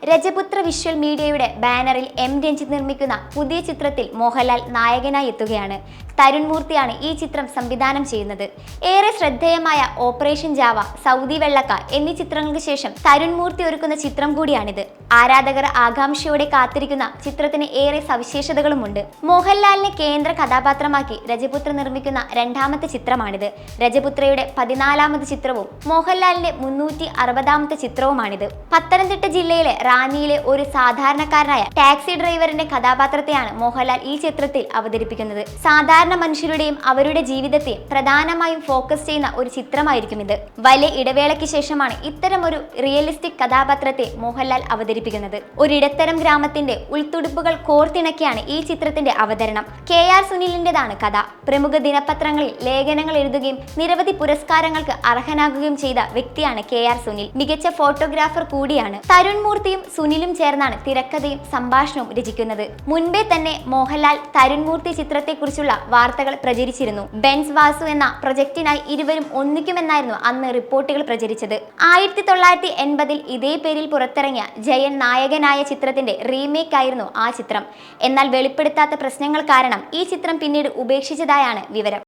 രജപുത്ര visual മീഡിയയുടെ ബാനറിൽ M Ranjith നിർമ്മിക്കുന്ന പുതിയ ചിത്രത്തിൽ മോഹൻലാൽ നായകനായി എത്തുകയാണ്. തരുൺ മൂർത്തിയാണ് ഈ ചിത്രം സംവിധാനം ചെയ്യുന്നത്. ഏറെ ശ്രദ്ധേയമായ ഓപ്പറേഷൻ ജാവ, സൗദി വെള്ളക്ക എന്നീ ചിത്രങ്ങൾക്ക് ശേഷം തരുൺ മൂർത്തി ഒരുക്കുന്ന ചിത്രം കൂടിയാണിത്. ആരാധകർ ആകാംക്ഷയോടെ കാത്തിരിക്കുന്ന ചിത്രത്തിന് ഏറെ സവിശേഷതകളുമുണ്ട്. മോഹൻലാലിനെ കേന്ദ്ര കഥാപാത്രമാക്കി രജപുത്ര നിർമ്മിക്കുന്ന രണ്ടാമത്തെ ചിത്രമാണിത്. രജപുത്രയുടെ 14ാമത് ചിത്രവും മോഹൻലാലിന്റെ 360ാമത്തെ ചിത്രവുമാണിത്. പത്തനംതിട്ട ജില്ലയിലെ റാന്നിയിലെ ഒരു സാധാരണക്കാരനായ ടാക്സി ഡ്രൈവറിന്റെ കഥാപാത്രത്തെയാണ് മോഹൻലാൽ ഈ ചിത്രത്തിൽ അവതരിപ്പിക്കുന്നത്. സാധാരണ മനുഷ്യരുടെയും അവരുടെ ജീവിതത്തെയും പ്രധാനമായും ഫോക്കസ് ചെയ്യുന്ന ഒരു ചിത്രമായിരിക്കും ഇത്. വലിയ ഇടവേളയ്ക്ക് ശേഷമാണ് ഇത്തരം ഒരു റിയലിസ്റ്റിക് കഥാപാത്രത്തെ മോഹൻലാൽ അവതരിപ്പിക്കുന്നത്. ഒരിടത്തരം ഗ്രാമത്തിന്റെ ഉൾത്തുടുപ്പുകൾ കോർത്തിണക്കിയാണ് ഈ ചിത്രത്തിന്റെ അവതരണം. KR സുനിലിന്റേതാണ് കഥ. പ്രമുഖ ദിനപത്രങ്ങളിൽ ലേഖനങ്ങൾ എഴുതുകയും നിരവധി പുരസ്കാരങ്ങൾക്ക് അർഹനാകുകയും ചെയ്ത വ്യക്തിയാണ് KR സുനിൽ. മികച്ച ഫോട്ടോഗ്രാഫർ കൂടിയാണ്. തരുൺ മൂർത്തിയും സുനിലും ചേർന്നാണ് തിരക്കഥയും സംഭാഷണവും രചിക്കുന്നത്. മുൻപേ തന്നെ മോഹൻലാൽ തരുൺ മൂർത്തി ചിത്രത്തെക്കുറിച്ചുള്ള വാർത്തകൾ പ്രചരിച്ചിരുന്നു. ബെൻസ് വാസു എന്ന പ്രൊജക്ടിനായി ഇരുവരും ഒന്നിക്കുമെന്നായിരുന്നു അന്ന് റിപ്പോർട്ടുകൾ പ്രചരിച്ചത്. 1980-ൽ ഇതേ പേരിൽ പുറത്തിറങ്ങിയ ജയൻ നായകനായ ചിത്രത്തിന്റെ റീമേക്ക് ആയിരുന്നു ആ ചിത്രം. എന്നാൽ വെളിപ്പെടുത്താത്ത പ്രശ്നങ്ങൾ കാരണം ഈ ചിത്രം പിന്നീട് ഉപേക്ഷിച്ചതായാണ് വിവരം.